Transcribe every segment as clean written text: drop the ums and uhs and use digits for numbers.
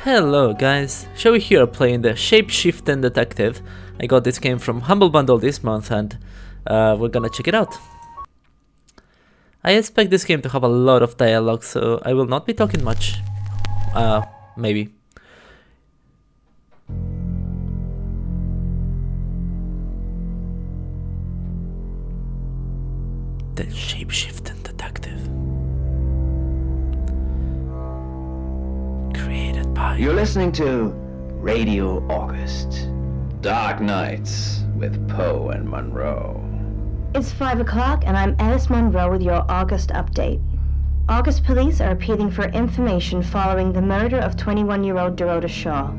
Hello guys, Showy here playing the Shapeshifting Detective. I got this game from Humble Bundle this month and we're gonna check it out. I expect this game to have a lot of dialogue, so I will not be talking much. Maybe. The Shapeshifting Detective. Created by... You're listening to Radio August. Dark Nights with Poe and Monroe. It's 5 o'clock and I'm Alice Monroe with your August update. August police are appealing for information following the murder of 21-year-old Dorota Shaw.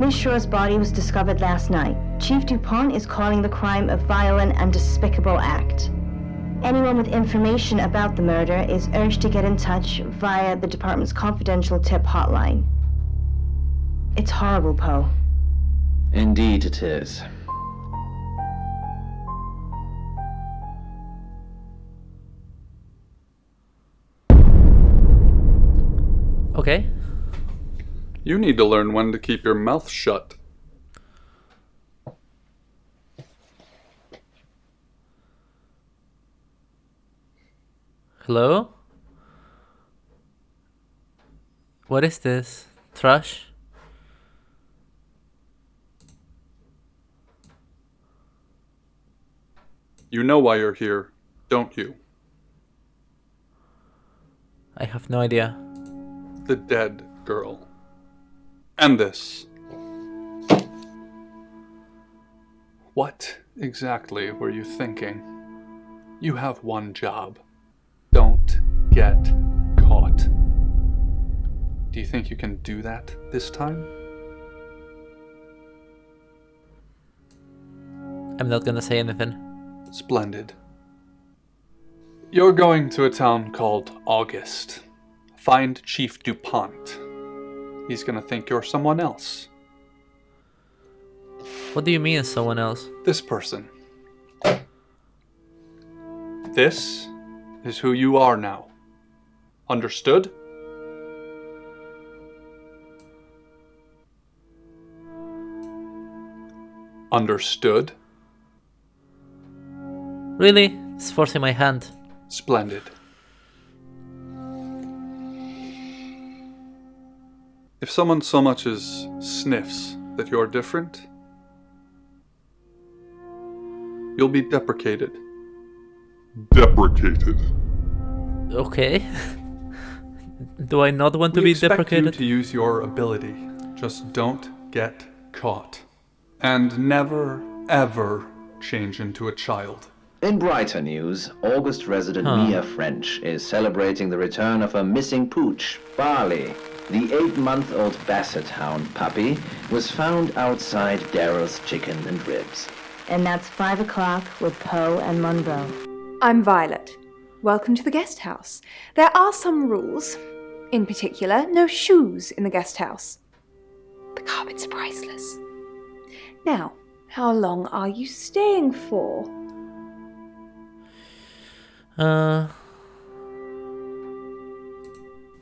Miss Shaw's body was discovered last night. Chief DuPont is calling the crime a violent and despicable act. Anyone with information about the murder is urged to get in touch via the department's confidential tip hotline. It's horrible, Poe. Indeed it is. Okay. You need to learn when to keep your mouth shut. Hello? What is this? Thrush? You know why you're here, don't you? I have no idea. The dead girl. And this. What exactly were you thinking? You have one job. Don't get caught. Do you think you can do that this time? I'm not gonna say anything. Splendid. You're going to a town called August. Find Chief DuPont. He's gonna think you're someone else. What do you mean someone else? This person. This is who you are now. Understood? Understood? Really? It's forcing my hand. Splendid. If someone so much as sniffs that you're different, you'll be deprecated. Deprecated. Okay. Do I not want to We be expect deprecated? you to use your ability. Just don't get caught. And never, ever change into a child. In brighter news, August resident Mia French is celebrating the return of her missing pooch, Barley. The 8-month-old Basset Hound puppy was found outside Daryl's Chicken and Ribs. And that's 5 o'clock with Poe and Monroe. I'm Violet. Welcome to the guest house. There are some rules. In particular, no shoes in the guest house. The carpets are priceless. Now, how long are you staying for?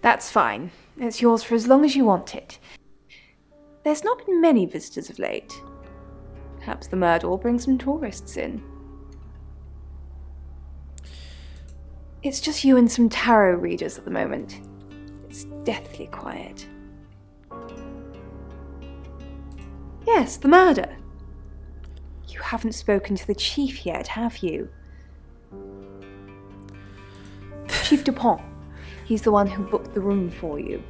That's fine. It's yours for as long as you want it. There's not been many visitors of late. Perhaps the murder will bring some tourists in. It's just you and some tarot readers at the moment. It's deathly quiet. Yes, the murder. You haven't spoken to the chief yet, have you? Chief DuPont. He's the one who booked the room for you.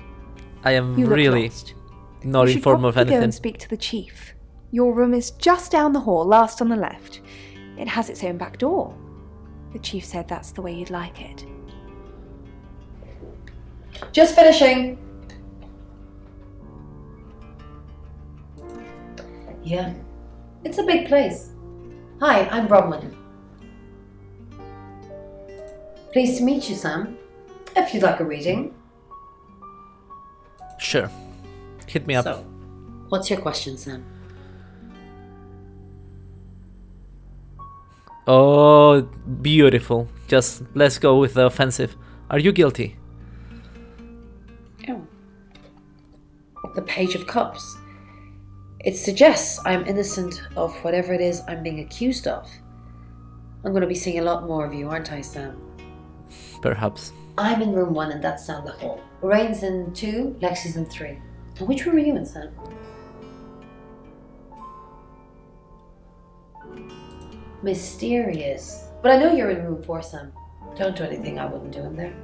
I am You look really lost. not You should informed of probably go anything. and speak to the chief. Your room is just down the hall, last on the left. It has its own back door. The chief said that's the way you'd like it. Just finishing. Yeah, it's a big place. Hi, I'm Bronwyn. Pleased to meet you, Sam. If you'd like a reading. Sure. Hit me up. So, what's your question, Sam? Oh, beautiful. Just let's go with the offensive. Are you guilty? Oh. The Page of Cups. It suggests I'm innocent of whatever it is I'm being accused of. I'm going to be seeing a lot more of you, aren't I, Sam? Perhaps. I'm in room 1 and that's down the hall. Lorraine's in 2, Lexi's in 3. And which room are you in, Sam? Mysterious. But I know you're in room 4, Sam. Don't do anything I wouldn't do in there.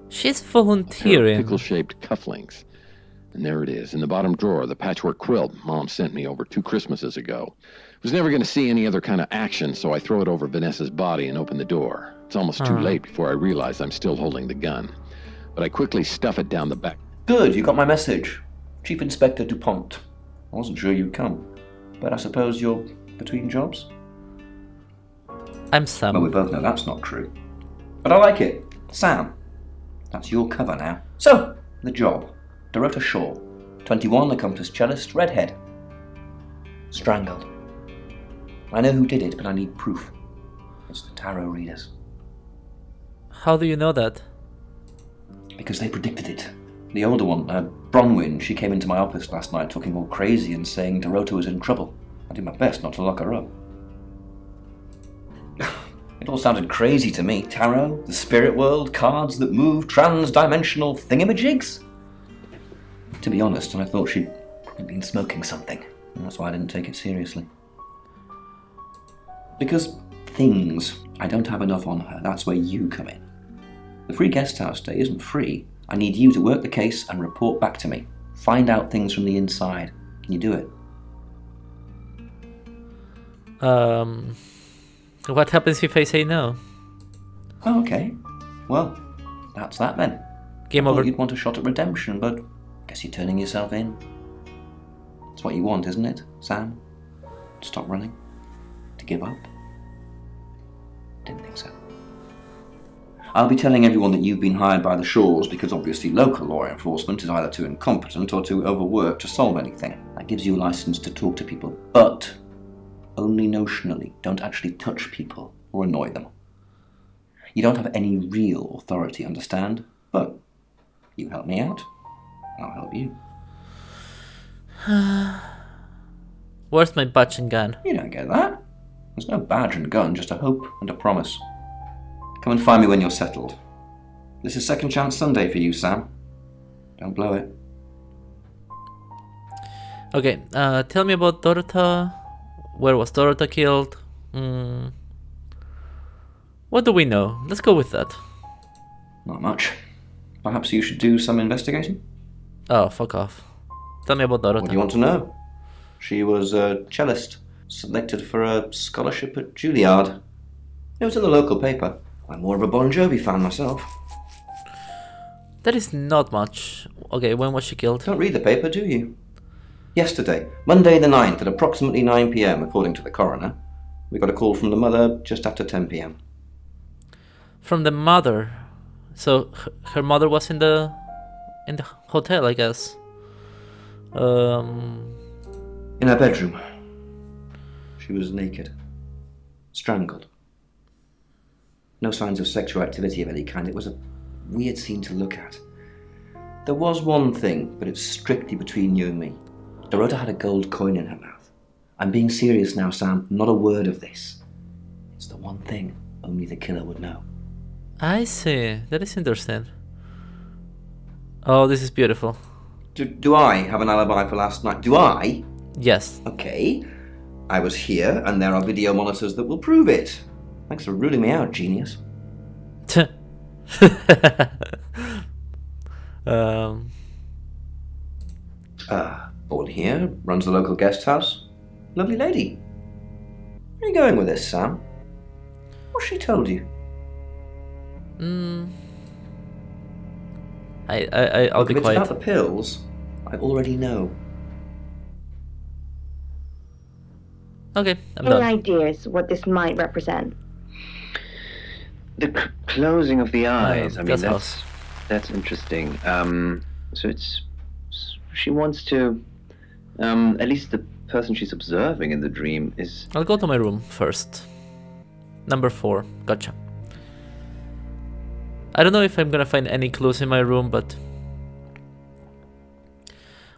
She's volunteering. Pickle-shaped cufflinks. And there it is, in the bottom drawer, the patchwork quilt Mom sent me over 2 Christmases ago. Was never going to see any other kind of action, so I throw it over Vanessa's body and open the door. It's almost too late before I realize I'm still holding the gun. But I quickly stuff it down the back. Good, you got my message. Chief Inspector DuPont. I wasn't sure you'd come. But I suppose you're between jobs? I'm Sam. Well, we both know that's not true. But I like it. Sam. That's your cover now. So, the job. Dorota Shaw. 21, accomplished cellist, redhead. Strangled. I know who did it, but I need proof. It's the tarot readers. How do you know that? Because they predicted it. The older one, Bronwyn, she came into my office last night talking all crazy and saying Dorota was in trouble. I did my best not to lock her up. It all sounded crazy to me. Tarot, the spirit world, cards that move, trans-dimensional thingamajigs. To be honest, I thought she'd probably been smoking something. And that's why I didn't take it seriously. Because things, I don't have enough on her. That's where you come in. The free guest house day isn't free. I need you to work the case and report back to me. Find out things from the inside. Can you do it? What happens if I say no? Oh, okay. Well, that's that then. Game I thought over. you'd want a shot at redemption, but guess you're turning yourself in. It's what you want, isn't it, Sam? To stop running? To give up? Didn't think so. I'll be telling everyone that you've been hired by the Shaws because obviously local law enforcement is either too incompetent or too overworked to solve anything. That gives you a license to talk to people, but only notionally. Don't actually touch people or annoy them. You don't have any real authority, understand? But you help me out, I'll help you. Where's my badge and gun? You don't get that. There's no badge and gun, just a hope and a promise. Come and find me when you're settled. This is Second Chance Sunday for you, Sam. Don't blow it. Okay, tell me about Dorota. Where was Dorota killed? What do we know? Let's go with that. Not much. Perhaps you should do some investigating? Oh, fuck off. Tell me about Dorota. What do you want to know? She was a cellist, selected for a scholarship at Juilliard. It was in the local paper. I'm more of a Bon Jovi fan myself. That is not much. Okay, when was she killed? Don't read the paper, do you? Yesterday, Monday the 9th at approximately 9 p.m, according to the coroner. We got a call from the mother just after 10 p.m. From the mother. So her mother was in the hotel, I guess. In her bedroom. She was naked. Strangled. No signs of sexual activity of any kind. It was a weird scene to look at. There was one thing, but it's strictly between you and me. Dorota had a gold coin in her mouth. I'm being serious now, Sam. Not a word of this. It's the one thing only the killer would know. I see. That is interesting. Oh, this is beautiful. Do I have an alibi for last night? Do I? Yes. Okay. I was here, and there are video monitors that will prove it. Thanks for ruling me out, genius. Born here, runs the local guest house. Lovely lady. Where are you going with this, Sam? What's she told you? I'll Look, be if it's quiet. about the pills, I already know. Okay, I'm Any done. ideas what this might represent? The closing of the eyes. I mean, guest house. that's interesting. So she wants to. At least the person she's observing in the dream is. I'll go to my room first. Number 4. Gotcha. I don't know if I'm gonna find any clues in my room, but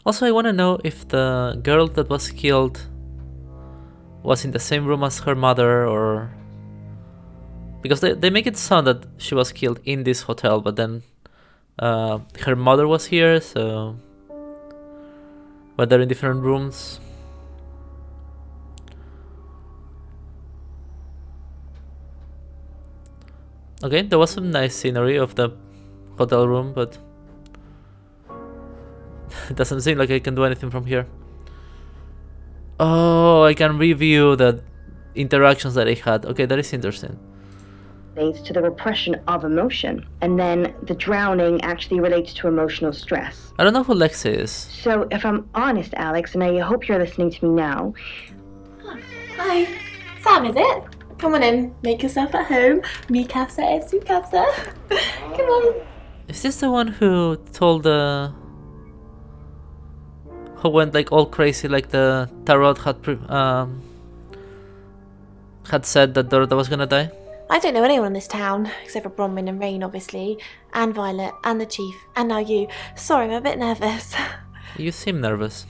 Also, I want to know if the girl that was killed was in the same room as her mother, or... Because they make it sound that she was killed in this hotel, but then her mother was here, so... But they're in different rooms. Okay, there was some nice scenery of the hotel room, but... It doesn't seem like I can do anything from here. Oh, I can review the interactions that I had. Okay, that is interesting. Relates to the repression of emotion, and then the drowning actually relates to emotional stress. I don't know who Lexi is. So if I'm honest, Alex, and I hope you're listening to me now. Hi, Sam, is it? Come on in, make yourself at home. Mi casa es su casa. Come on. Is this the one who told the... Who went like all crazy, like the tarot had said that Dorota was gonna die? I don't know anyone in this town, except for Bronwyn and Rain, obviously, and Violet, and the Chief, and now you. Sorry, I'm a bit nervous. You seem nervous.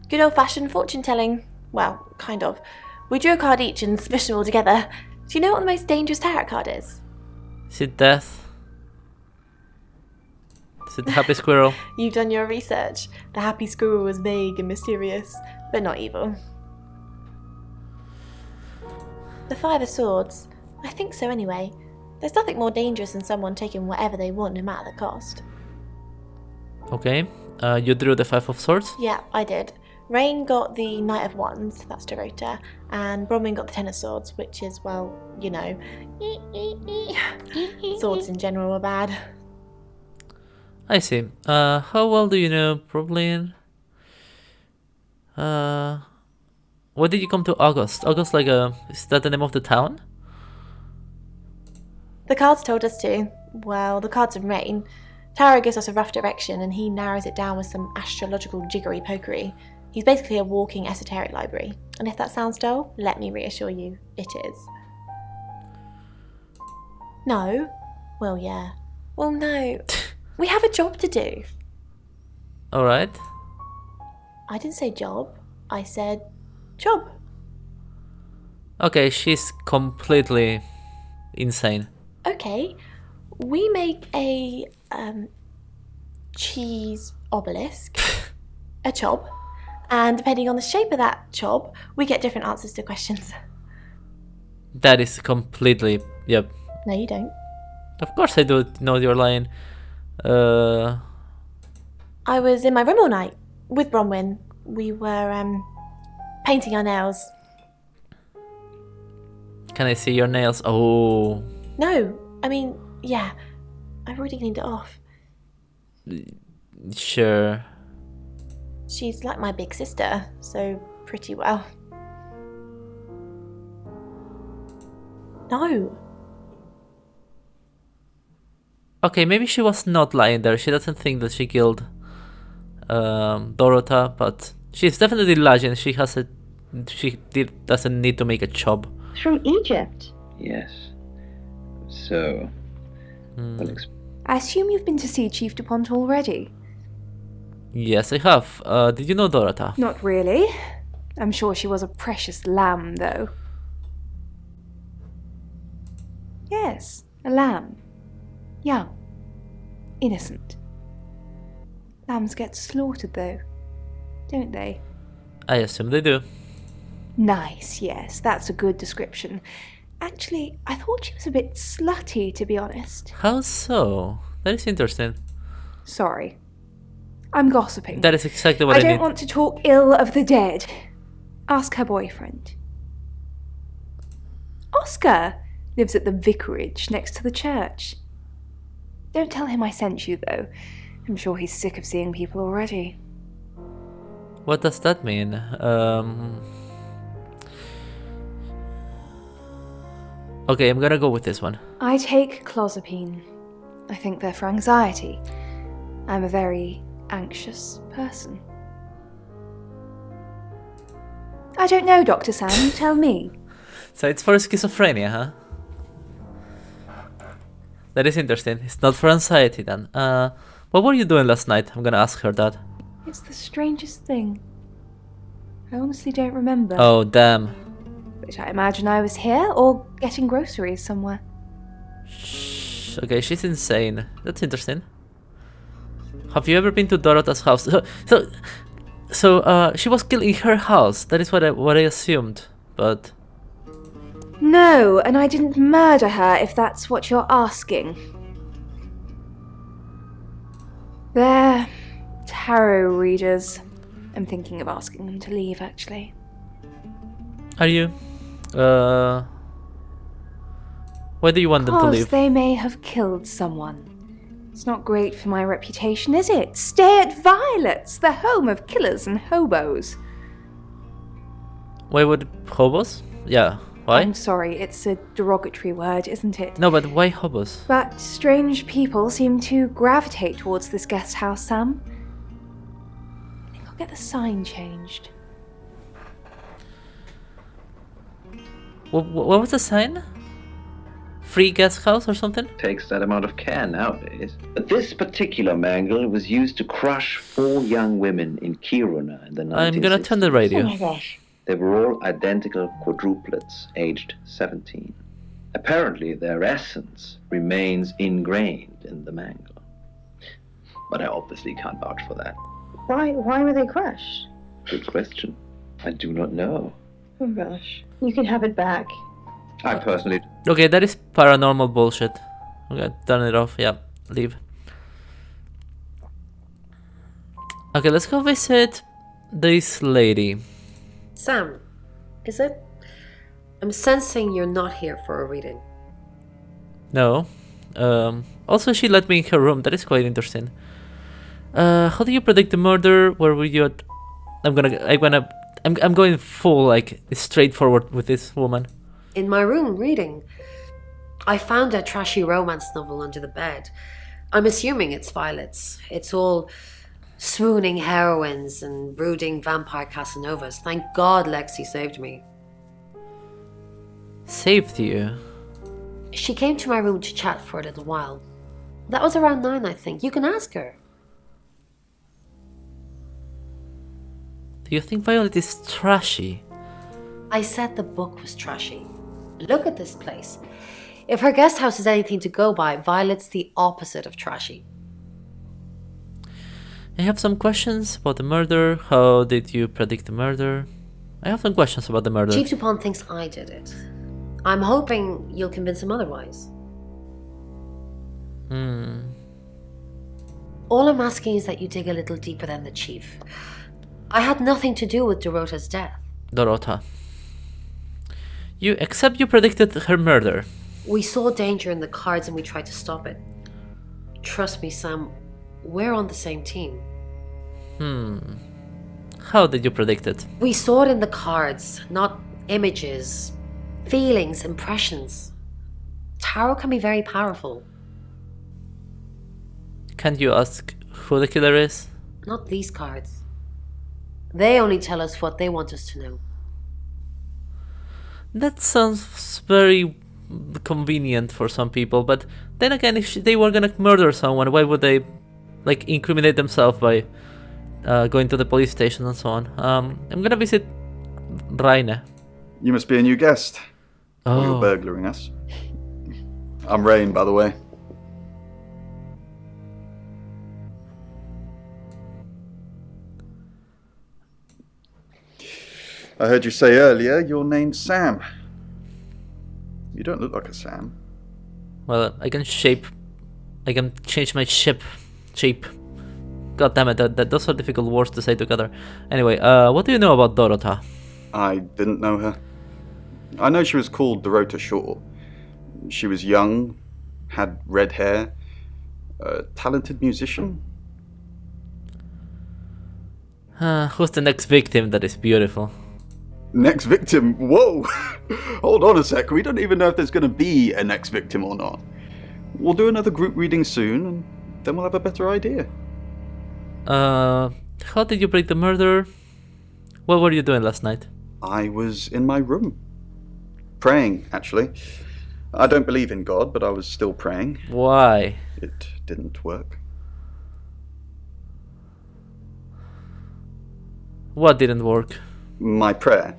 Good old-fashioned fortune-telling. Well, kind of. We drew a card each and smushed them all together. Do you know what the most dangerous tarot card is? Is it death? Is it the happy squirrel? You've done your research. The happy squirrel was vague and mysterious, but not evil. The Five of Swords. I think so anyway. There's nothing more dangerous than someone taking whatever they want, no matter the cost. Okay, you drew the Five of Swords? Yeah, I did. Rain got the Knight of Wands, that's Dorota, and Bronwyn got the Ten of Swords, which is, well, you know, swords in general are bad. I see. How well do you know Bronwyn? Why did you come to August? August, like, is that the name of the town? The cards told us to. Well, the cards of Rain. Tarot gives us a rough direction and he narrows it down with some astrological jiggery-pokery. He's basically a walking esoteric library. And if that sounds dull, let me reassure you, it is. No? Well, yeah. Well, no. We have a job to do. Alright. I didn't say job. I said job. Okay, she's completely insane. Okay. We make a cheese obelisk, a chob, and depending on the shape of that chob, we get different answers to questions. That is completely... Yep. No, you don't. Of course I do know you're lying. I was in my room all night with Bronwyn. We were painting our nails. Can I see your nails? Oh. No, I mean, yeah. I've already cleaned it off. Sure. She's like my big sister, so pretty well. No. Okay, maybe she was not lying there. She doesn't think that she killed Dorota, but she's definitely lying. She has a... doesn't need to make a job. From Egypt. Yes. So, I assume you've been to see Chief DuPont already? Yes, I have. Did you know Dorota? Not really. I'm sure she was a precious lamb, though. Yes, a lamb. Young. Innocent. Lambs get slaughtered, though, don't they? I assume they do. Nice, yes, that's a good description. Actually, I thought she was a bit slutty, to be honest. How so? That is interesting. Sorry. I'm gossiping. That is exactly what I don't need. want to talk ill of the dead. Ask her boyfriend. Oscar lives at the vicarage next to the church. Don't tell him I sent you, though. I'm sure he's sick of seeing people already. What does that mean? Okay, I'm gonna go with this one. I take clozapine. I think they're for anxiety. I'm a very anxious person. I don't know, Dr. Sam, you tell me. So it's for schizophrenia, huh? That is interesting. It's not for anxiety then. But What were you doing last night? I'm gonna ask her that. It's the strangest thing. I honestly don't remember. Oh, damn. But I imagine I was here or getting groceries somewhere. Shh. Okay, she's insane. That's interesting. Have you ever been to Dorotha's house? So, she was killed in her house. That is what I assumed. But No, and I didn't murder her, if that's what you're asking. They're tarot readers. I'm thinking of asking them to leave, actually. are you? Why do you want them to Because leave? they may have killed someone. It's not great for my reputation, is it? Stay at Violet's, the home of killers and hobos. Why would hobos? Yeah. Why? I'm sorry, it's a derogatory word, isn't it? No, but why hobos? But strange people seem to gravitate towards this guest house, Sam. I think I'll get the sign changed. What was the sign? Free guest house or something? Takes that amount of care nowadays. But this particular mangle was used to crush 4 young women in Kiruna in the 1960s. I'm gonna turn the radio. Oh my gosh. They were all identical quadruplets, aged 17. Apparently, their essence remains ingrained in the mangle. But I obviously can't vouch for that. Why were they crushed? Good question. I do not know. Oh gosh. You can have it back. I personally Okay, that is paranormal bullshit. Okay, turn it off. Yeah, leave. Okay, let's go visit this lady. Sam, is it? I'm sensing you're not here for a reading. No. Also, she let me in her room. That is quite interesting. How do you predict the murder? Where were you at? I'm going full, like, straightforward with this woman. In my room, reading. I found a trashy romance novel under the bed. I'm assuming it's Violet's. It's all swooning heroines and brooding vampire Casanovas. Thank God Lexi saved me. Saved you? She came to my room to chat for a little while. That was around 9, I think. You can ask her. Do you think Violet is trashy? I said the book was trashy. Look at this place. If her guest house is anything to go by, Violet's the opposite of trashy. I have some questions about the murder. How did you predict the murder? I have some questions about the murder. Chief Dupont thinks I did it. I'm hoping you'll convince him otherwise. All I'm asking is that you dig a little deeper than the chief. I had nothing to do with Dorotha's death. Dorotha. You predicted her murder. We saw danger in the cards and we tried to stop it. Trust me, Sam, we're on the same team. How did you predict it? We saw it in the cards, not images, feelings, impressions. Tarot can be very powerful. Can't you ask who the killer is? Not these cards. They only tell us what they want us to know. That sounds very convenient for some people, but then again, if they were gonna murder someone, why would they, like, incriminate themselves by going to the police station and so on? I'm gonna visit Raine. You must be a new guest. Oh. You're burglaring us. I'm Rain, by the way. I heard you say earlier your name's Sam. You don't look like a Sam. Well, I can change my shape. God damn it, those are difficult words to say together. Anyway, what do you know about Dorotha? I didn't know her. I know she was called Dorotha Shaw. She was young, had red hair, a talented musician. Who's the next victim that is beautiful? Next victim? Whoa! Hold on a sec, we don't even know if there's going to be a next victim or not. We'll do another group reading soon, and then we'll have a better idea. How did you break the murder? What were you doing last night? I was in my room. Praying, actually. I don't believe in God, but I was still praying. Why? It didn't work. What didn't work? My prayer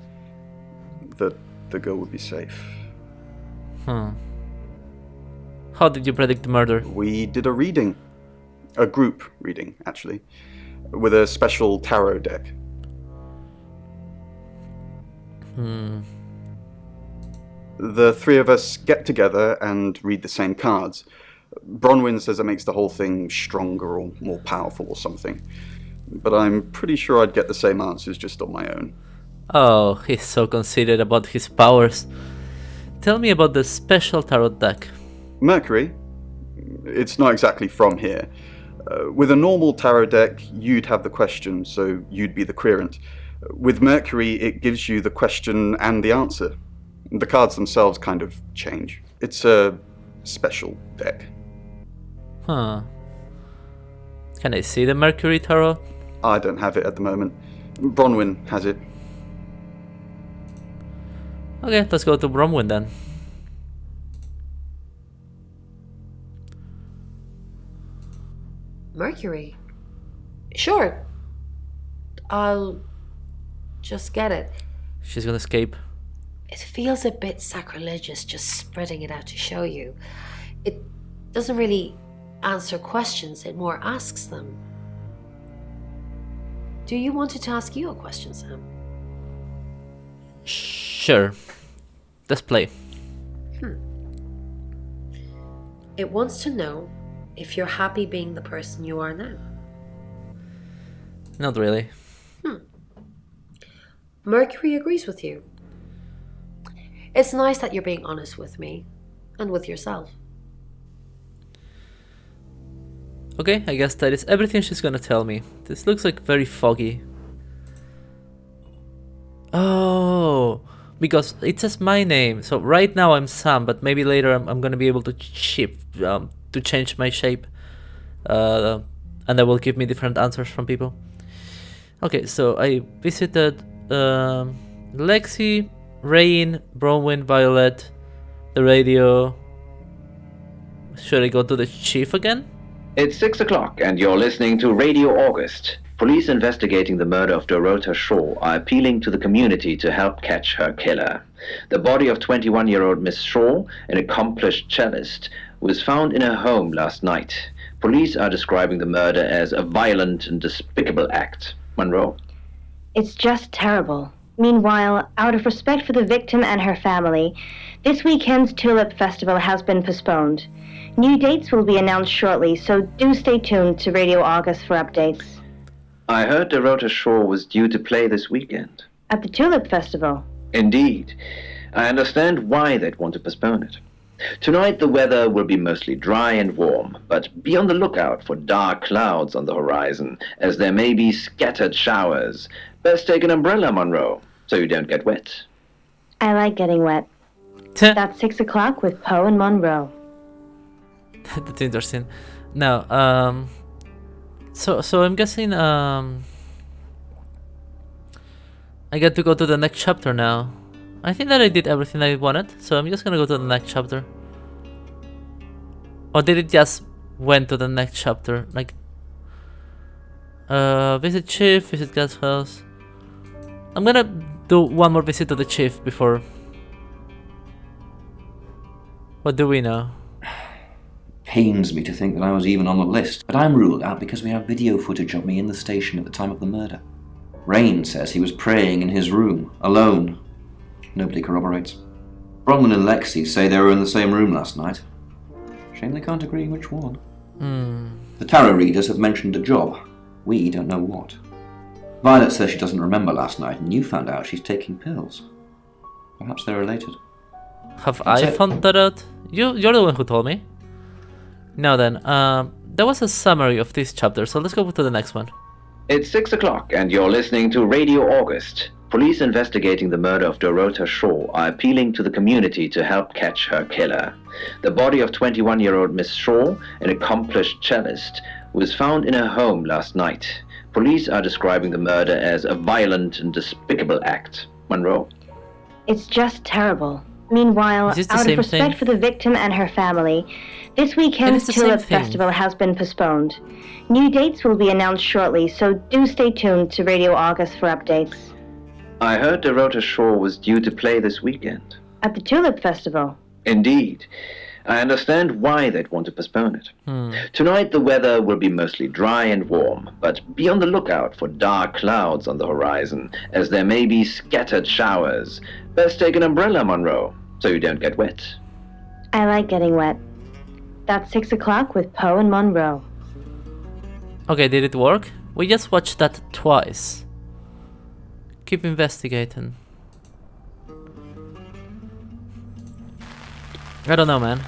that the girl would be safe. How did you predict the murder? We did a reading. A group reading, actually. With a special tarot deck. The three of us get together and read the same cards. Bronwyn says it makes the whole thing stronger or more powerful or something. But I'm pretty sure I'd get the same answers just on my own. Oh, he's so conceited about his powers. Tell me about the special tarot deck. Mercury? It's not exactly from here. With a normal tarot deck, you'd have the question, so you'd be the querent. With Mercury, it gives you the question and the answer. The cards themselves kind of change. It's a special deck. Huh. Can I see the Mercury tarot? I don't have it at the moment. Bronwyn has it. Okay, let's go to Bronwyn then. Mercury? Sure. I'll just get it. She's gonna escape. It feels a bit sacrilegious just spreading it out to show you. It doesn't really answer questions, it more asks them. Do you want it to ask you a question, Sam? Sure. Let's play. It wants to know if you're happy being the person you are now. Not really. Mercury agrees with you. It's nice that you're being honest with me and with yourself. Okay, I guess that is everything she's gonna tell me. This looks like very foggy. Oh, because it says my name. So right now I'm Sam, but maybe later I'm gonna be able to to change my shape, and that will give me different answers from people. Okay, so I visited Lexi, Rain, Bronwyn, Violet, the radio. Should I go to the chief again? It's 6 o'clock and you're listening to Radio August. Police investigating the murder of Dorota Shaw are appealing to the community to help catch her killer. The body of 21-year-old Miss Shaw, an accomplished cellist, was found in her home last night. Police are describing the murder as a violent and despicable act. Monroe. It's just terrible. Meanwhile, out of respect for the victim and her family, this weekend's Tulip Festival has been postponed. New dates will be announced shortly, so do stay tuned to Radio August for updates. I heard Dorota Shaw was due to play this weekend. At the Tulip Festival? Indeed. I understand why they'd want to postpone it. Tonight the weather will be mostly dry and warm, but be on the lookout for dark clouds on the horizon, as there may be scattered showers. Best take an umbrella, Monroe, so you don't get wet. I like getting wet. That's 6 o'clock with Poe and Monroe. That's interesting. Now, so I'm guessing I get to go to the next chapter now. I think that I did everything I wanted, so I'm just gonna go to the next chapter. Or did it just went to the next chapter? Like, visit chief, visit guest house. I'm gonna do one more visit to the chief before. What do we know? Pains me to think that I was even on the list, but I'm ruled out because we have video footage of me in the station at the time of the murder. Rain says he was praying in his room, alone. Nobody corroborates. Bronwyn and Lexi say they were in the same room last night. Shame they can't agree which one. The tarot readers have mentioned a job. We don't know what. Violet says she doesn't remember last night, and you found out she's taking pills. Perhaps they're related. Have I found that out? You're the one who told me. Now then, that was a summary of this chapter, so let's go to the next one. It's 6 o'clock and you're listening to Radio August. Police investigating the murder of Dorota Shaw are appealing to the community to help catch her killer. The body of 21-year-old Miss Shaw, an accomplished cellist, was found in her home last night. Police are describing the murder as a violent and despicable act. Monroe. It's just terrible. Meanwhile, Is this the out of same respect thing? for the victim and her family, this It weekend's is the same Tulip thing. Festival has been postponed. New dates will be announced shortly, so do stay tuned to Radio August for updates. I heard Dorota Shaw was due to play this weekend. At the Tulip Festival. Indeed. I understand why they'd want to postpone it. Tonight the weather will be mostly dry and warm, but be on the lookout for dark clouds on the horizon, as there may be scattered showers. Best take an umbrella, Monroe, so you don't get wet. I like getting wet. That's 6 o'clock with Poe and Monroe. Okay, did it work? We just watched that twice. Keep investigating. I don't know, man.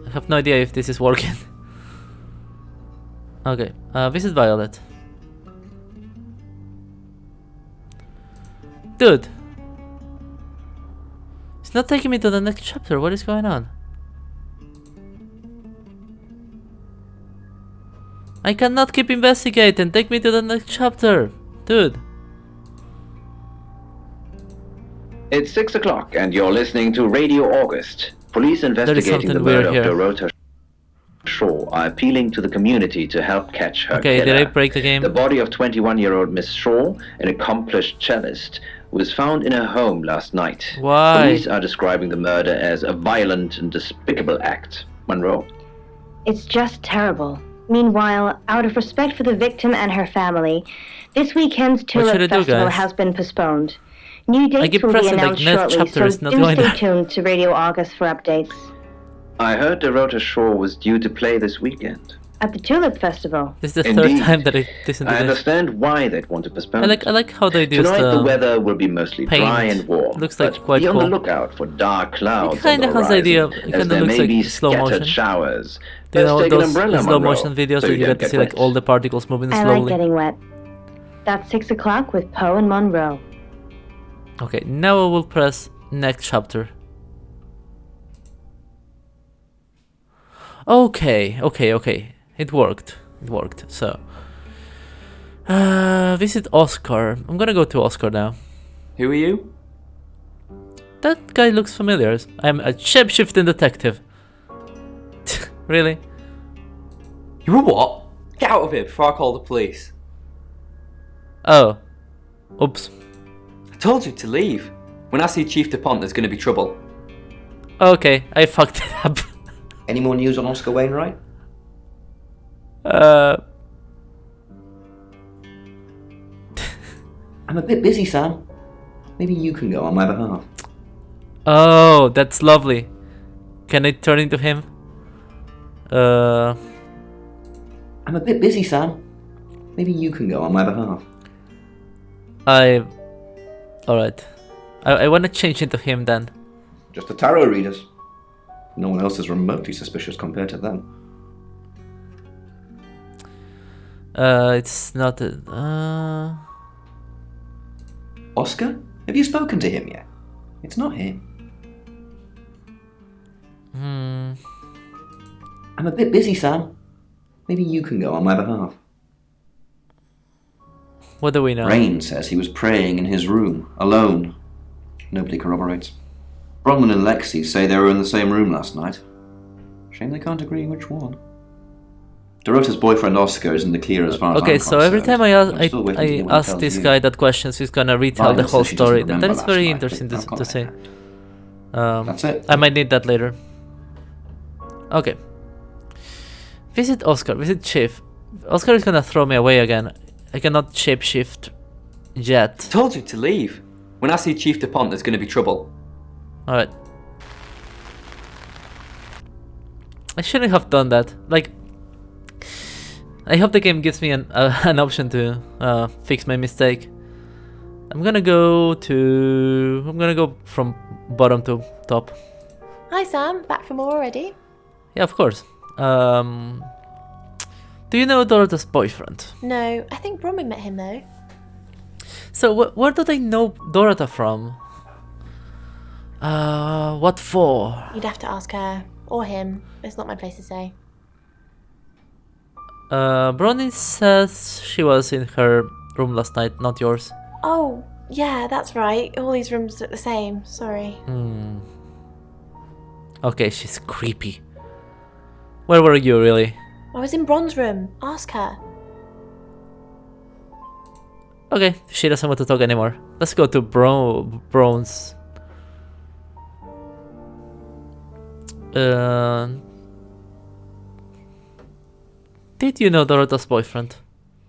I have no idea if this is working. Okay, visit Violet. Dude! It's not taking me to the next chapter, what is going on? I cannot keep investigating, take me to the next chapter! Dude! It's 6 o'clock and you're listening to Radio August. Police investigating the something weird murder of here. Dorota Shaw are appealing to the community to help catch her Okay, killer. did I break the game? The body of 21-year-old Miss Shaw, an accomplished cellist, was found in her home last night. Why? Police are describing the murder as a violent and despicable act. Monroe. It's just terrible. Meanwhile, out of respect for the victim and her family, this weekend's should Tulip I do, Festival guys? has been postponed. New dates keep will be pressing, like, announced next shortly, chapter so is not do going stay there. tuned to Radio August for updates. I heard Dorota Shaw was due to play this weekend. At the Tulip Festival. This is the Indeed. third time that I listen to I this. understand why they'd want to postpone I like how they do Tonight the the weather will be mostly dry paint. and warm. Looks like but quite be on the cool. lookout for dark clouds It kinda on the has the idea horizon, it as kinda there looks may like be slow scattered motion. showers. Do you Best know take an those umbrella, slow Monroe, motion videos so where you don't get to see like wet. all the particles moving I like slowly? getting wet. That's 6 o'clock with Poe and Monroe. Okay, now I will press next chapter. Okay. It worked. So, visit Oscar. I'm gonna go to Oscar now. Who are you? That guy looks familiar. I'm a shapeshifting detective. Really? You're a what? Get out of here before I call the police. Oh. Oops. I told you to leave. When I see Chief DuPont, there's going to be trouble. Okay, I fucked it up. Any more news on Oscar Wainwright? Uh. I'm a bit busy, Sam. Maybe you can go on my behalf. Oh, that's lovely. Can I turn into him? I'm a bit busy, Sam. Maybe you can go on my behalf. Alright. I wanna change into him then. Just the tarot readers. No one else is remotely suspicious compared to them. It's not a. Oscar? Have you spoken to him yet? It's not him. I'm a bit busy, Sam. Maybe you can go on my behalf. What do we know? Rain says he was praying in his room, alone. Nobody corroborates. Bronwyn and Lexi say they were in the same room last night. Shame they can't agree which one. Dorota's boyfriend Oscar is in the clear as far as Okay, I'm so every concerned. time I'm I still waiting to hear what he ask tells this you. guy that questions, he's gonna retell the Violet whole says she doesn't story. remember That is last very night, interesting but to say. That's it. I might need that later. Okay. Visit Oscar. Visit Chief. Oscar is gonna throw me away again. I cannot shapeshift yet. Told you to leave. When I see Chief DuPont, there's going to be trouble. Alright. I shouldn't have done that. Like, I hope the game gives me an option to fix my mistake. I'm gonna go from bottom to top. Hi Sam, back for more already? Yeah, of course. Do you know Dorota's boyfriend? No, I think Bronwyn met him though. So where do they know Dorota from? What for? You'd have to ask her, or him. It's not my place to say. Bronwyn says she was in her room last night, not yours. Oh, yeah, that's right. All these rooms look the same. Sorry. Okay, she's creepy. Where were you, really? I was in Bron's room. Ask her. Okay, she doesn't want to talk anymore. Let's go to Bron's. Did you know Dorota's boyfriend?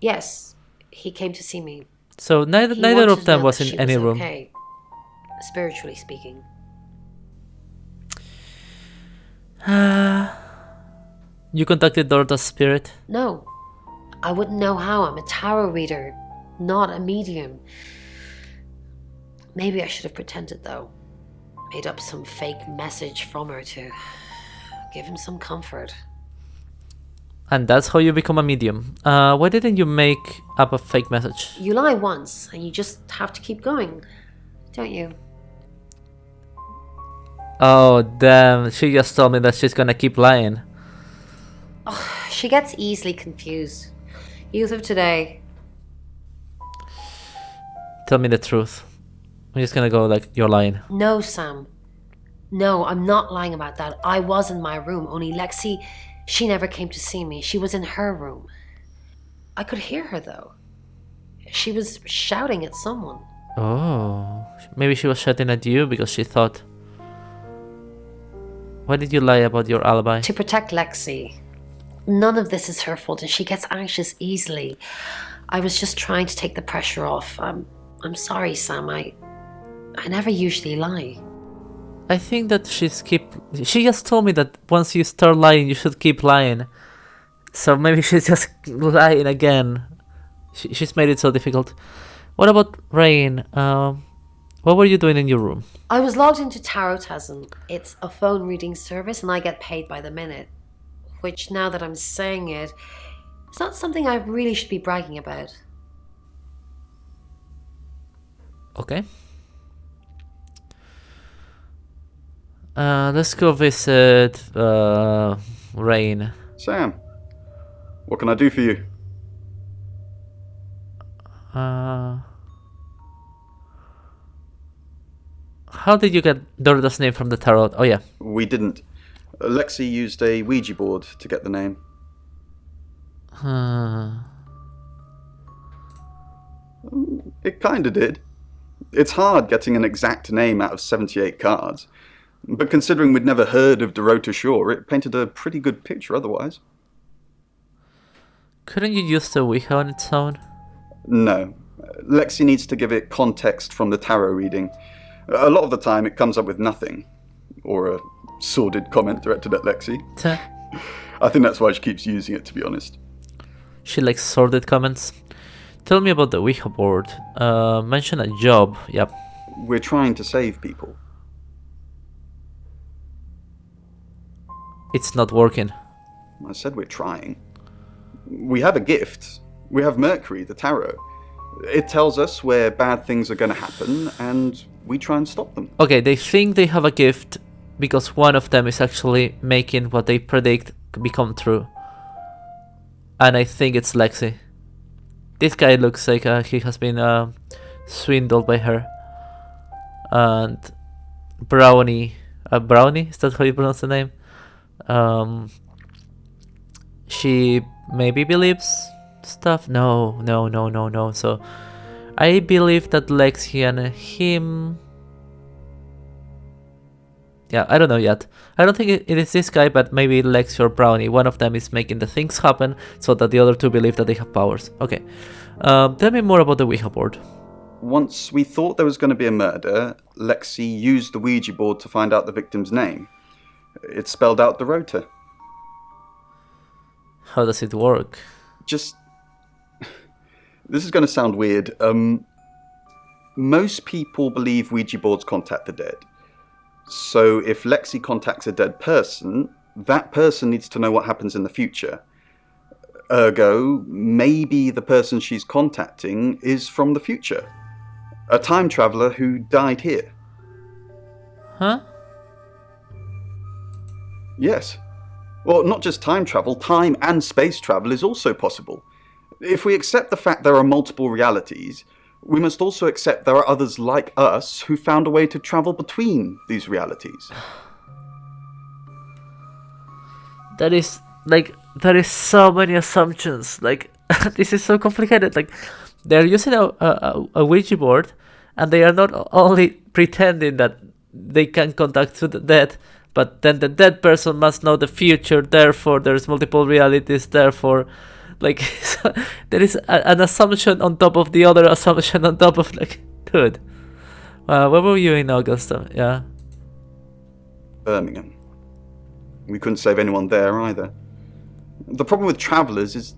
Yes, he came to see me. So neither He wanted of to them know was that in she any room. Okay, spiritually speaking. You contacted Dorota's spirit? No, I wouldn't know how. I'm a tarot reader, not a medium. Maybe I should have pretended, though. Made up some fake message from her to give him some comfort. And that's how you become a medium. Why didn't you make up a fake message? You lie once, and you just have to keep going, don't you? Oh, damn. She just told me that she's gonna keep lying. Oh, she gets easily confused. Youth of today. Tell me the truth. I'm just gonna go like, you're lying. No, Sam. No, I'm not lying about that. I was in my room, only Lexi, she never came to see me. She was in her room. I could hear her, though. She was shouting at someone. Oh, maybe she was shouting at you because she thought... Why did you lie about your alibi? To protect Lexi. None of this is her fault, and she gets anxious easily. I was just trying to take the pressure off. I'm sorry, Sam. I never usually lie. I think that she just told me that once you start lying, you should keep lying. So maybe she's just lying again. She's made it so difficult. What about Rain? What were you doing in your room? I was logged into Tarotasm. It's a phone reading service, and I get paid by the minute. Which, now that I'm saying it, it's not something I really should be bragging about. Okay. Let's go visit Rain. Sam, what can I do for you? How did you get Dorota's name from the tarot? Oh yeah. We didn't. Lexi used a Ouija board to get the name. It kinda did. It's hard getting an exact name out of 78 cards. But considering we'd never heard of Dorota Shaw, it painted a pretty good picture otherwise. Couldn't you use the Ouija on its own? No. Lexi needs to give it context from the tarot reading. A lot of the time it comes up with nothing. Or a sordid comment directed at Lexi. I think that's why she keeps using it, to be honest. She likes sordid comments. Tell me about the Ouija board. Mention a job. Yep. We're trying to save people. It's not working. I said we're trying. We have a gift. We have Mercury, the tarot. It tells us where bad things are going to happen, and we try and stop them. Okay, they think they have a gift because one of them is actually making what they predict become true. And I think it's Lexi. This guy looks like he has been swindled by her. And Brownie... Brownie? Is that how you pronounce the name? She maybe believes stuff. No. So I believe that Lexi and him... Yeah, I don't know yet. I don't think it is this guy, but maybe Lexi or Brownie. One of them is making the things happen so that the other two believe that they have powers. Okay. Tell me more about the Ouija board. Once we thought there was going to be a murder, Lexi used the Ouija board to find out the victim's name. It spelled out Dorota. How does it work? Just... This is going to sound weird. Most people believe Ouija boards contact the dead. So if Lexi contacts a dead person, that person needs to know what happens in the future. Ergo, maybe the person she's contacting is from the future. A time traveler who died here. Huh? Yes. Well, not just time travel, time and space travel is also possible. If we accept the fact there are multiple realities, we must also accept there are others like us who found a way to travel between these realities. There is so many assumptions. Like, this is so complicated. Like, they're using a Ouija board, and they are not only pretending that they can contact to the dead, but then the dead person must know the future. Therefore, there's multiple realities. Therefore, like, so there is an assumption on top of the other assumption on top of, like, dude. Where were you in August? Yeah. Birmingham. We couldn't save anyone there either. The problem with travellers is...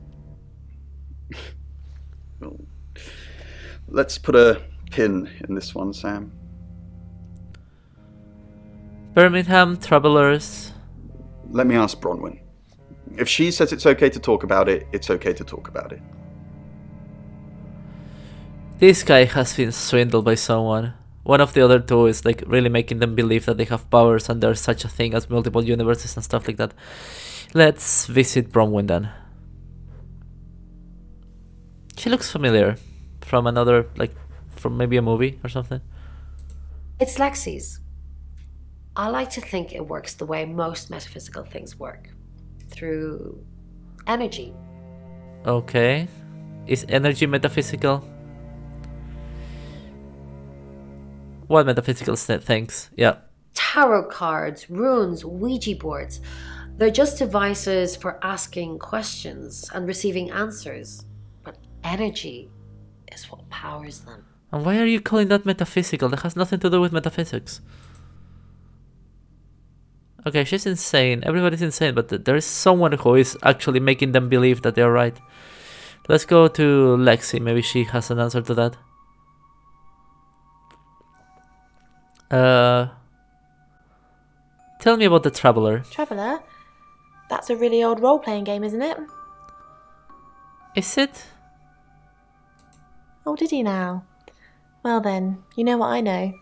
Well, let's put a pin in this one, Sam. Birmingham, Travelers. Let me ask Bronwyn. If she says it's okay to talk about it, it's okay to talk about it. This guy has been swindled by someone. One of the other two is like really making them believe that they have powers and there's such a thing as multiple universes and stuff like that. Let's visit Bronwyn then. She looks familiar from another, like, from maybe a movie or something. It's Lexi's. I like to think it works the way most metaphysical things work. Through energy. Okay. Is energy metaphysical? What metaphysical things? Yeah. Tarot cards, runes, Ouija boards. They're just devices for asking questions and receiving answers. But energy is what powers them. And why are you calling that metaphysical? That has nothing to do with metaphysics. Okay, she's insane. Everybody's insane, but there is someone who is actually making them believe that they're right. Let's go to Lexi. Maybe she has an answer to that. Tell me about the Traveler. Traveller? That's a really old role-playing game, isn't it? Is it? Oh, did he now? Well then, you know what I know.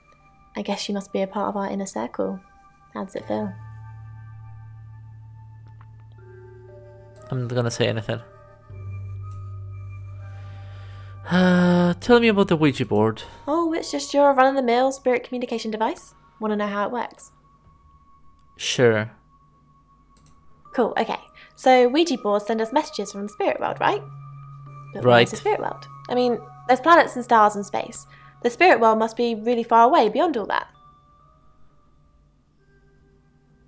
I guess you must be a part of our inner circle. How does it feel? I'm not gonna say anything. Tell me about the Ouija board. Oh, it's just your run-of-the-mill spirit communication device. Want to know how it works? Sure. Cool, okay. So Ouija boards send us messages from the spirit world, right? But Right. where's the spirit world? I mean, there's planets and stars and space. The spirit world must be really far away beyond all that.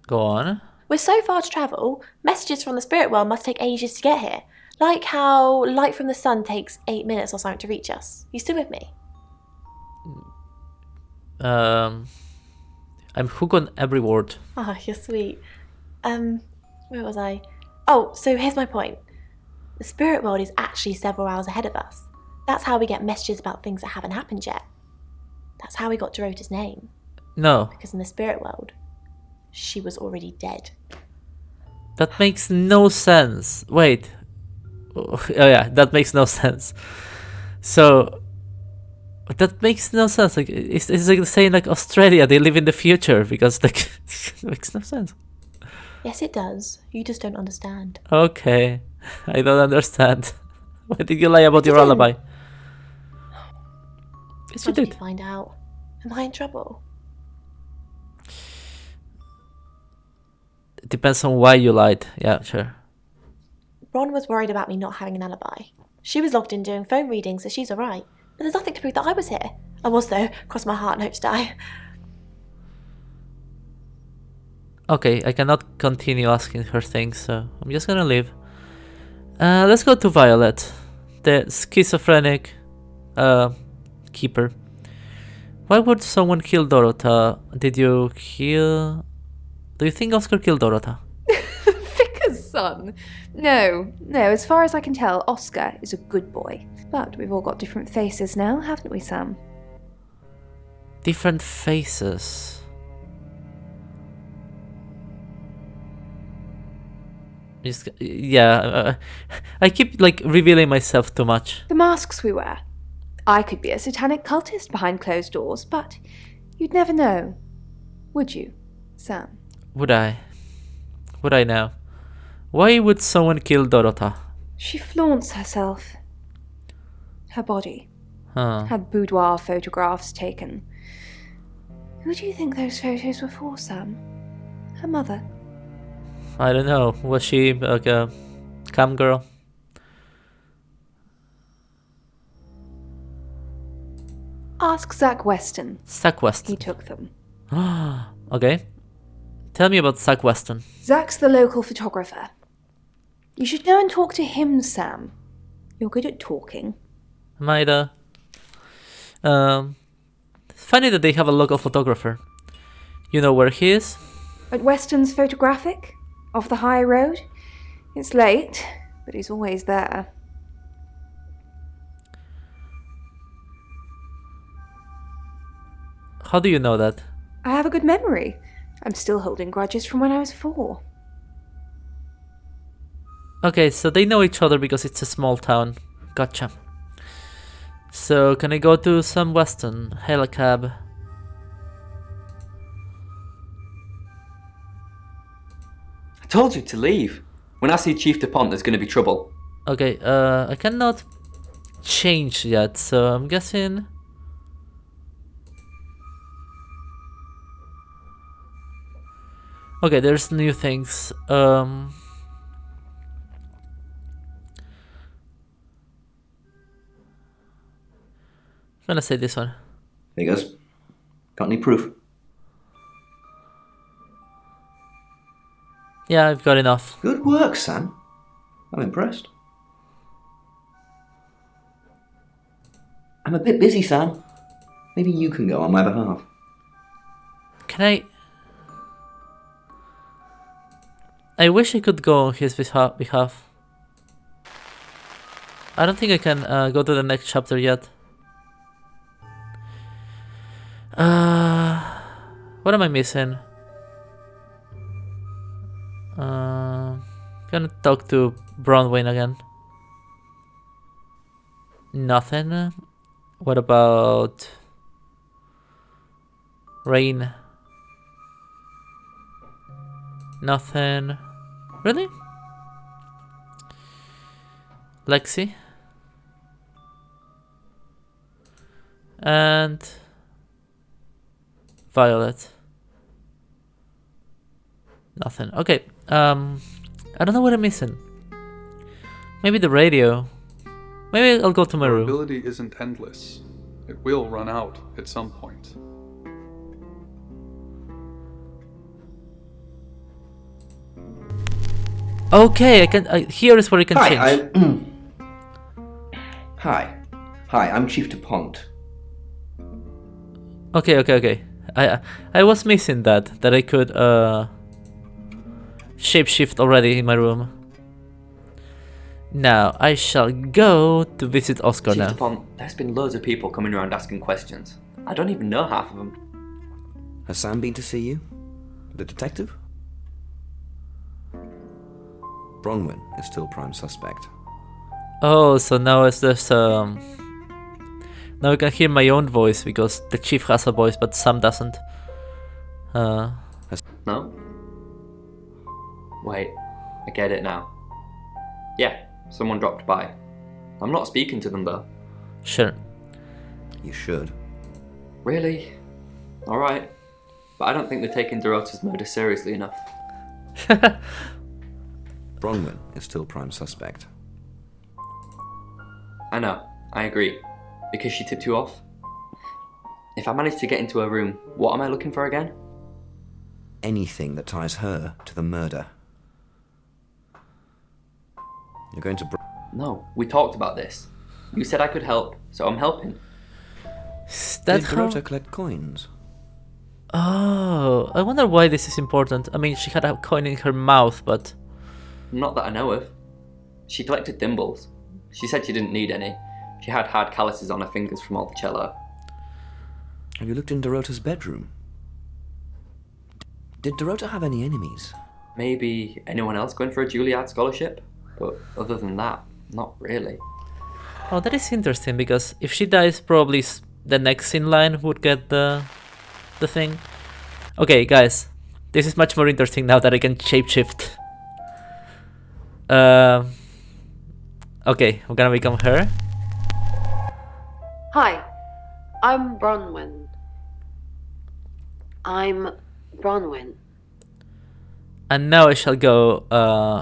Go on. We're so far to travel, messages from the spirit world must take ages to get here. Like how light from the sun takes 8 minutes or something to reach us. You still with me? I'm hooked on every word. Oh, you're sweet. Where was I? Oh, so here's my point. The spirit world is actually several hours ahead of us. That's how we get messages about things that haven't happened yet. That's how we got Dorota's name. No. Because in the spirit world, she was already dead. That makes no sense. Wait. Oh yeah, that makes no sense. So that makes no sense. Like it's like saying like Australia, they live in the future because like it makes no sense. Yes, it does. You just don't understand. Okay, I don't understand. Why did you lie about your didn't. alibi? Yes, you How did did. you find out? Am I in trouble? It depends on why you lied. Yeah, sure. Ron was worried about me not having an alibi. She was logged in doing phone readings, so she's alright. But there's nothing to prove that I was here. I was though. Cross my heart and hope to die. Okay, I cannot continue asking her things, so I'm just gonna leave. Let's go to Violet, the schizophrenic keeper. Why would someone kill Dorota? Do you think Oscar killed Dorota? Vicar's son? No, as far as I can tell, Oscar is a good boy. But we've all got different faces now, haven't we, Sam? Different faces. I keep like revealing myself too much. The masks we wear. I could be a satanic cultist behind closed doors, but you'd never know. Would you, Sam? Would I? Would I now? Why would someone kill Dorota? She flaunts herself. Her body. Huh. Had boudoir photographs taken. Who do you think those photos were for, Sam? Her mother. I don't know. Was she like a cam girl? Ask Zach Weston. Zach Weston. He took them. Okay. Tell me about Zach Weston. Zach's the local photographer. You should go and talk to him, Sam. You're good at talking. Maida. It's funny that they have a local photographer. You know where he is? At Weston's Photographic? Off the high road? It's late, but he's always there. How do you know that? I have a good memory. I'm still holding grudges from when I was 4. Okay, so they know each other because it's a small town. Gotcha. So, can I go to some Weston? Hail a cab. I told you to leave. When I see Chief DuPont, there's going to be trouble. Okay, I cannot change yet, so I'm guessing... Okay, there's new things. I'm gonna say this one. Figures. Got any proof? Yeah, I've got enough. Good work, Sam. I'm impressed. I'm a bit busy, Sam. Maybe you can go on my behalf. Can I wish I could go on his behalf. I don't think I can go to the next chapter yet. What am I missing? Gonna talk to Bronwyn again. Nothing. What about Rain? Nothing. Really? Lexi? And Violet. Nothing. Okay. I don't know what I'm missing. Maybe the radio. Maybe I'll go to my Your room. ability isn't endless. It will run out at some point. Okay, I can. Here is where I can change. Hi, I'm Chief DuPont. Okay. I was missing that I could shapeshift already in my room. Now I shall go to visit Oscar Chief now. DuPont, there's been loads of people coming around asking questions. I don't even know half of them. Has Sam been to see you? The detective? Bronwyn is still prime suspect. Oh, so now it's this now I can hear my own voice because the chief has a voice but Sam doesn't. No? Wait, I get it now. Yeah, someone dropped by. I'm not speaking to them though. Sure. You should. Really? Alright. But I don't think they're taking Dorota's murder seriously enough. Bronwyn is still prime suspect. I know, I agree. Because she tipped you off. If I manage to get into her room, what am I looking for again? Anything that ties her to the murder. You're going to... No, we talked about this. You said I could help, so I'm helping. Did Dorota collect coins? Oh, I wonder why this is important. I mean, she had a coin in her mouth, but... Not that I know of. She collected thimbles. She said she didn't need any. She had hard calluses on her fingers from all the cello. Have you looked in Dorota's bedroom? Did Dorota have any enemies? Maybe anyone else going for a Juilliard scholarship? But other than that, not really. Oh, that is interesting, because if she dies, probably the next in line would get the thing. Okay, guys, this is much more interesting now that I can shapeshift. Okay, I'm gonna become her. Hi, I'm Bronwyn. And now I shall go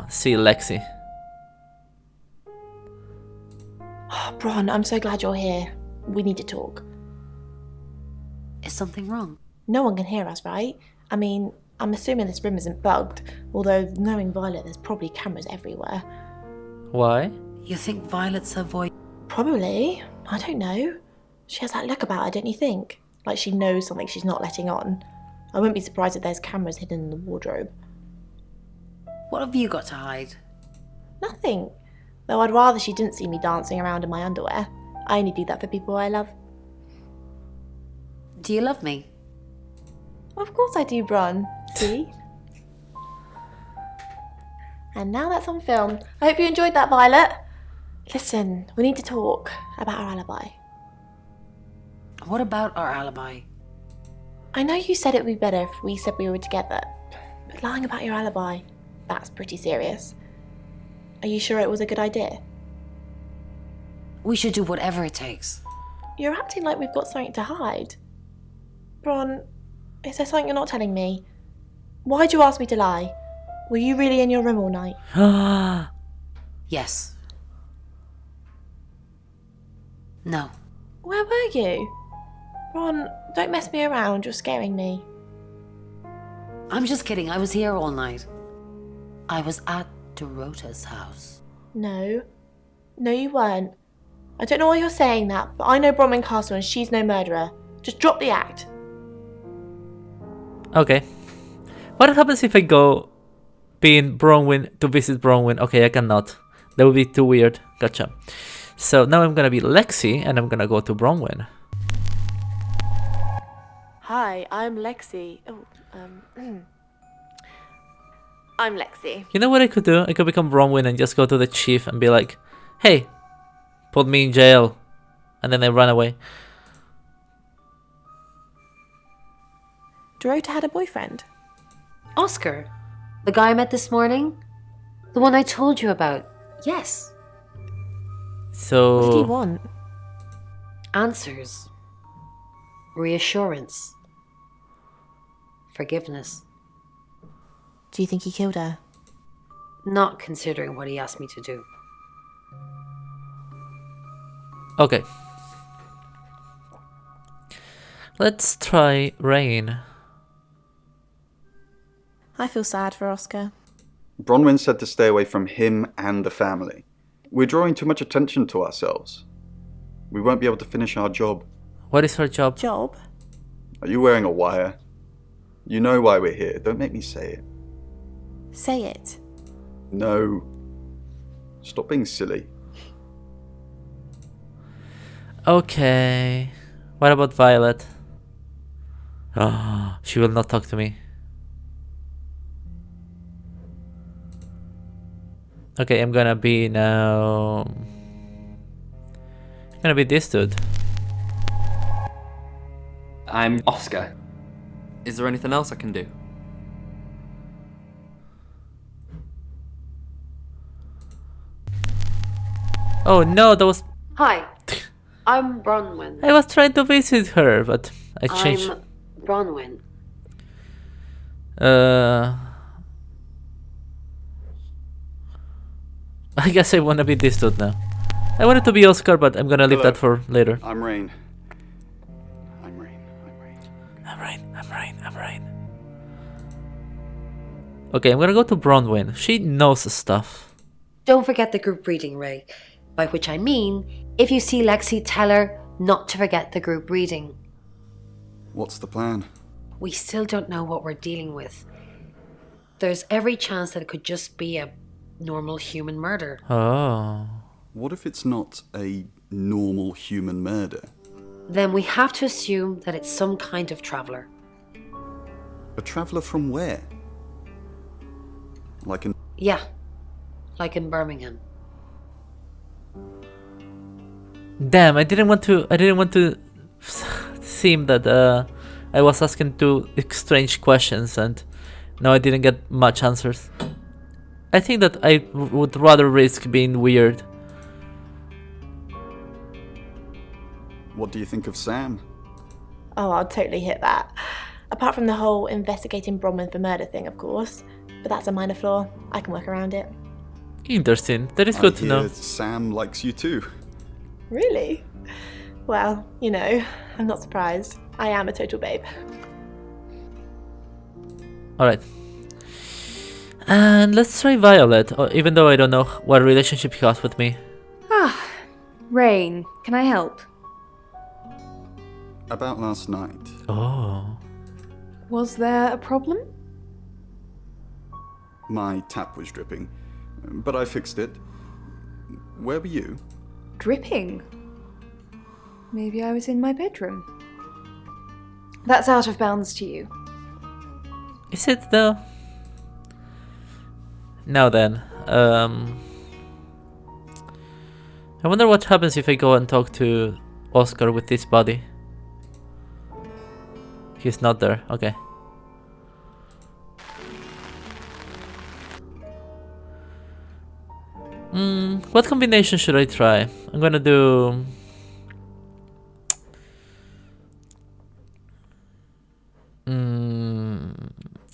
see Lexi. Bron, I'm so glad you're here. We need to talk. Is something wrong? No one can hear us, right? I mean, I'm assuming this room isn't bugged, although knowing Violet, there's probably cameras everywhere. Why? You think Violet's her voice? Probably. I don't know. She has that look about her, don't you think? Like she knows something she's not letting on. I wouldn't be surprised if there's cameras hidden in the wardrobe. What have you got to hide? Nothing. Though I'd rather she didn't see me dancing around in my underwear. I only do that for people I love. Do you love me? Of course I do, Bron. See? And now that's on film. I hope you enjoyed that, Violet. Listen, we need to talk about our alibi. What about our alibi? I know you said it would be better if we said we were together, but lying about your alibi, that's pretty serious. Are you sure it was a good idea? We should do whatever it takes. You're acting like we've got something to hide. Bron, is there something you're not telling me? Why'd you ask me to lie? Were you really in your room all night? Yes. No. Where were you? Bron, don't mess me around, you're scaring me. I'm just kidding, I was here all night. I was at Dorota's house. No. No, you weren't. I don't know why you're saying that, but I know Bronwyn Castle and she's no murderer. Just drop the act. Okay. What happens if I go being Bronwyn to visit Bronwyn? Okay, I cannot. That would be too weird. Gotcha. So now I'm gonna be Lexi and I'm gonna go to Bronwyn. Hi, I'm Lexi. I'm Lexi. You know what I could do? I could become Bronwyn and just go to the chief and be like, hey, put me in jail. And then I run away. Dorota had a boyfriend. Oscar? The guy I met this morning? The one I told you about? Yes. So... What did he want? Answers. Reassurance. Forgiveness. Do you think he killed her? Not considering what he asked me to do. Okay. Let's try Rain. I feel sad for Oscar. Bronwyn said to stay away from him and the family. We're drawing too much attention to ourselves. We won't be able to finish our job. What is her job? Job? Are you wearing a wire? You know why we're here. Don't make me say it. Say it. No. Stop being silly. Okay. What about Violet? Oh, she will not talk to me. Okay, I'm gonna be now... I'm gonna be this dude. I'm Oscar. Is there anything else I can do? Oh no, that was... Hi, I'm Bronwyn. I was trying to visit her, but I changed... I'm Bronwyn. I guess I wanna be this dude now. I wanted to be Oscar, but I'm gonna leave Hello. that for later. I'm Rain. I'm Rain. I'm Rain. I'm Rain, I'm Rain, I'm Rain. Okay, I'm gonna go to Bronwyn. She knows stuff. Don't forget the group reading, Ray. By which I mean, if you see Lexi, tell her not to forget the group reading. What's the plan? We still don't know what we're dealing with. There's every chance that it could just be a normal human murder. Oh. What if it's not a normal human murder? Then we have to assume that it's some kind of traveller. A traveller from where? Like in... Yeah, like in Birmingham. Damn, I didn't want to seem that I was asking two strange questions and no, I didn't get much answers. I think that I would rather risk being weird. What do you think of Sam? Oh, I'll totally hit that. Apart from the whole investigating Bronwyn for murder thing, of course. but that's a minor flaw. I can work around it. Interesting. That is good to know. Sam likes you too. Really? Well, you know, I'm not surprised. I am a total babe. Alright. And let's try Violet, even though I don't know what relationship he has with me. Ah, Rain, can I help? About last night. Oh. Was there a problem? My tap was dripping, but I fixed it. Where were you? Dripping? Maybe I was in my bedroom. That's out of bounds to you. Is it though? Now then, I wonder what happens if I go and talk to Oscar with this body. He's not there, okay. What combination should I try? I'm gonna do...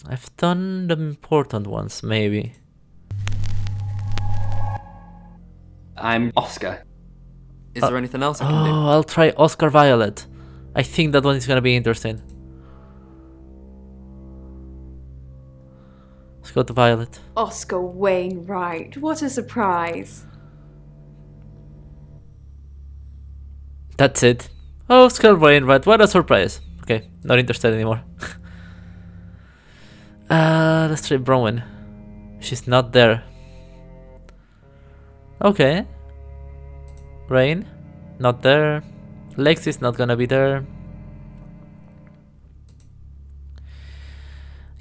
I've done the important ones, maybe. I'm Oscar. Is there anything else I can do? Oh, I'll try Oscar Violet. I think that one is gonna be interesting. Let's go to Violet. Oscar Wainwright, what a surprise. That's it. Oscar Wainwright, what a surprise. Okay, not interested anymore. Let's try Bronwyn. She's not there. Okay. Rain, not there. Lex is not gonna be there.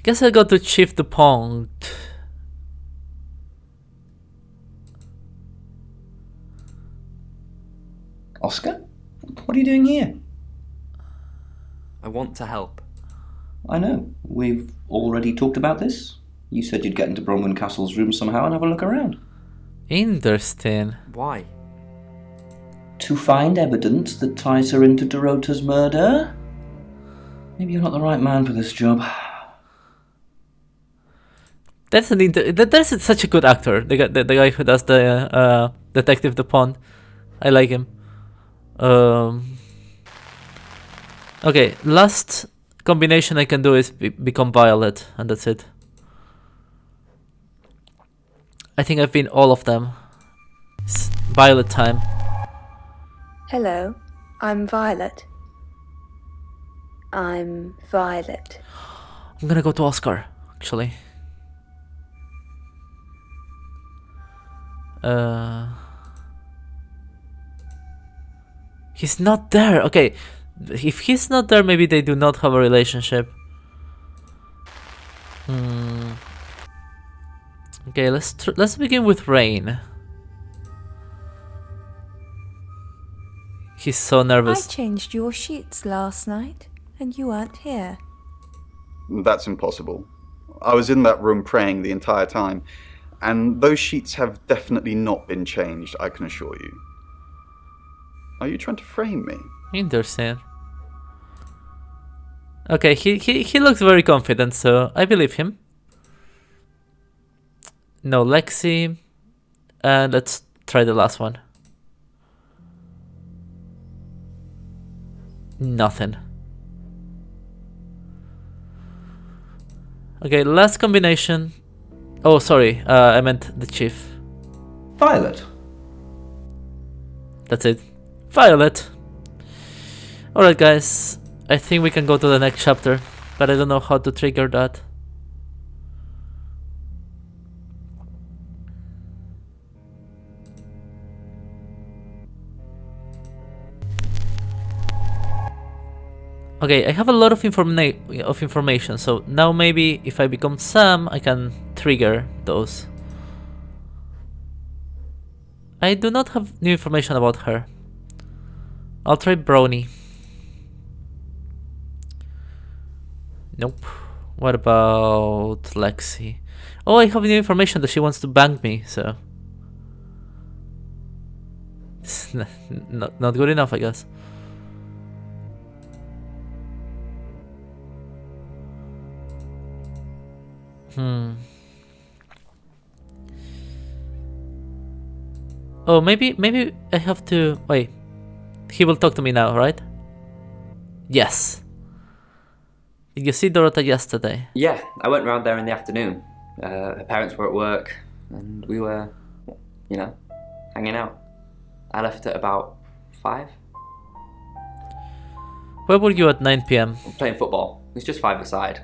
Guess I got to Chief DuPont. Oscar? What are you doing here? I want to help. I know. We've already talked about this. You said you'd get into Bronwyn Castle's room somehow and have a look around. Interesting. Why? To find evidence that ties her into Dorota's murder? Maybe you're not the right man for this job. That's that's such a good actor. The guy who does the Detective DuPont. I like him. Okay, last combination I can do is become Violet, and that's it. I think I've been all of them. It's Violet time. Hello, I'm Violet. I'm Violet. I'm gonna go to Oscar, actually. He's not there. Okay, if he's not there, maybe they do not have a relationship. Okay, let's begin with Rain. He's so nervous. I changed your sheets last night, and you weren't here. That's impossible. I was in that room praying the entire time, and those sheets have definitely not been changed, I can assure you. Are you trying to frame me? Interesting. Okay, he looks very confident, so I believe him. No Lexi. And let's try the last one. Nothing. Okay, last combination. Oh, sorry, I meant the chief. Violet. That's it. Violet. Alright guys, I think we can go to the next chapter, but I don't know how to trigger that. Okay, I have a lot of information, so now maybe if I become Sam, I can trigger those. I do not have new information about her. I'll try Brownie. Nope. What about Lexi? Oh, I have new information that she wants to bank me, so... It's not good enough, I guess. Oh, maybe I have to... Wait. He will talk to me now, right? Yes. Did you see Dorota yesterday? Yeah, I went round there in the afternoon. Her parents were at work, and we were, you know, hanging out. I left at about 5. Where were you at 9 p.m? Playing football. It was just 5-a-side.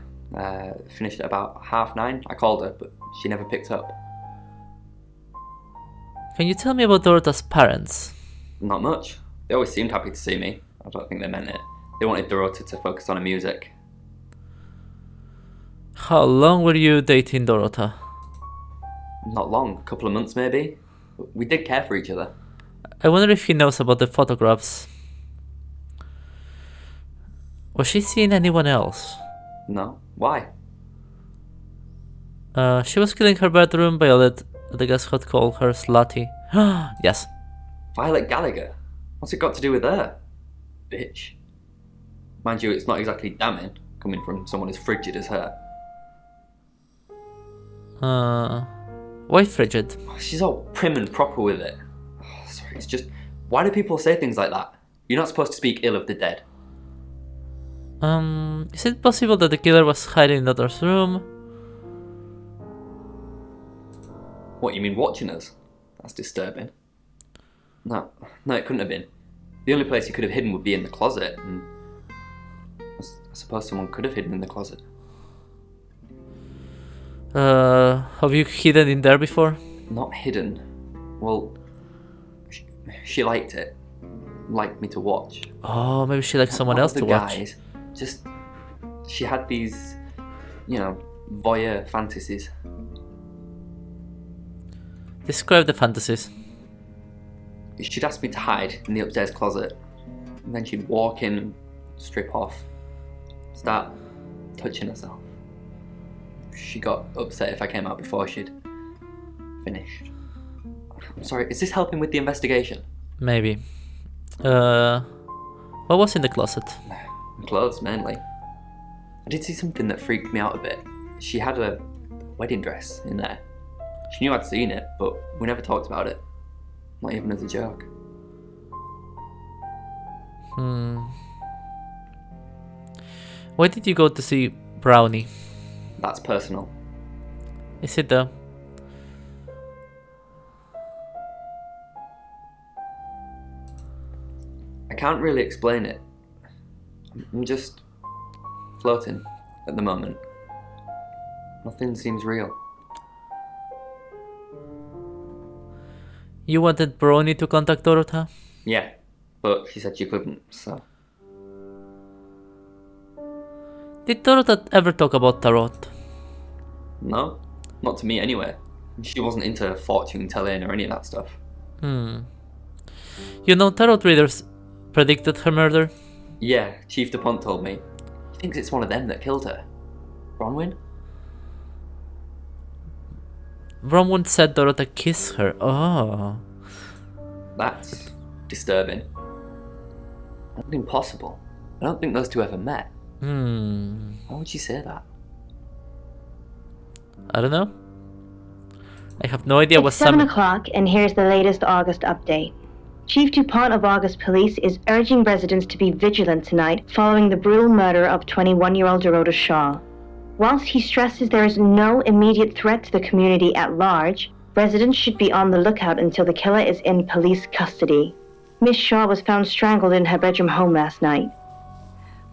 Finished at about 9:30. I called her, but she never picked up. Can you tell me about Dorota's parents? Not much. They always seemed happy to see me. I don't think they meant it. They wanted Dorota to focus on her music. How long were you dating Dorota? Not long, a couple of months maybe. We did care for each other. I wonder if he knows about the photographs. Was she seeing anyone else? No. Why? She was cleaning her bedroom. Violet, the guest had called her slutty. Yes. Violet Gallagher? What's it got to do with her? Bitch. Mind you, it's not exactly damning, coming from someone as frigid as her. Why frigid? She's all prim and proper with it. Sorry, it's just... Why do people say things like that? You're not supposed to speak ill of the dead. Is it possible that the killer was hiding in the other's room? What, you mean watching us? That's disturbing. No, it couldn't have been. The only place he could have hidden would be in the closet, and I suppose someone could have hidden in the closet. Have you hidden in there before? Not hidden. Well, she liked it. Liked me to watch. Oh, maybe she liked someone else to watch. Guys, just... She had these, you know, voyeur fantasies. Describe the fantasies. She'd ask me to hide in the upstairs closet, and then she'd walk in and strip off, start touching herself. She got upset if I came out before she'd finished. I'm sorry, is this helping with the investigation? Maybe. What was in the closet? Clothes, mainly. I did see something that freaked me out a bit. She had a wedding dress in there. She knew I'd seen it, but we never talked about it. Not even as a joke. Why did you go to see Brownie? That's personal. Is it though? I can't really explain it. I'm just floating at the moment. Nothing seems real. You wanted Brownie to contact Dorota? Yeah, but she said she couldn't, so... Did Dorota ever talk about tarot? No, not to me anyway. She wasn't into fortune telling or any of that stuff. You know, tarot readers predicted her murder? Yeah, Chief DuPont told me. He thinks it's one of them that killed her. Bronwyn? Bronwyn said Dorota kissed her. Oh. That's disturbing. That's impossible. I don't think those two ever met. Why would she say that? I don't know. I have no idea what It's 7 o'clock, and here's the latest August update. Chief DuPont of August Police is urging residents to be vigilant tonight following the brutal murder of 21-year-old Dorota Shaw. Whilst he stresses there is no immediate threat to the community at large, residents should be on the lookout until the killer is in police custody. Miss Shaw was found strangled in her bedroom home last night.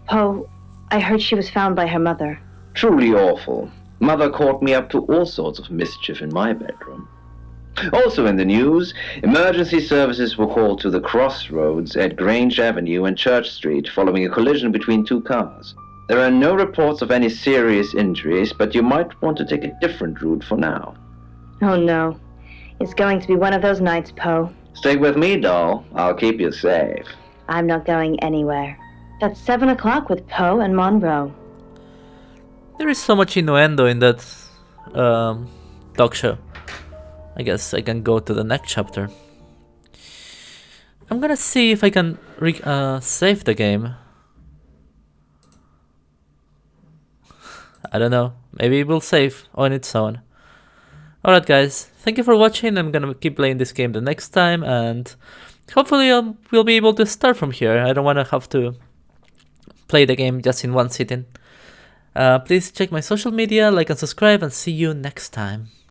Poe, I heard she was found by her mother. Truly awful. Mother caught me up to all sorts of mischief in my bedroom. Also in the news, emergency services were called to the crossroads at Grange Avenue and Church Street following a collision between two cars. There are no reports of any serious injuries, but you might want to take a different route for now. Oh no. It's going to be one of those nights, Poe. Stick with me, doll. I'll keep you safe. I'm not going anywhere. That's 7 o'clock with Poe and Monroe. There is so much innuendo in that talk show. I guess I can go to the next chapter. I'm gonna see if I can save the game. I don't know. Maybe it will save on its own. Alright guys, thank you for watching. I'm gonna keep playing this game the next time, and hopefully we'll be able to start from here. I don't want to have to play the game just in one sitting. Please check my social media, like and subscribe, and see you next time.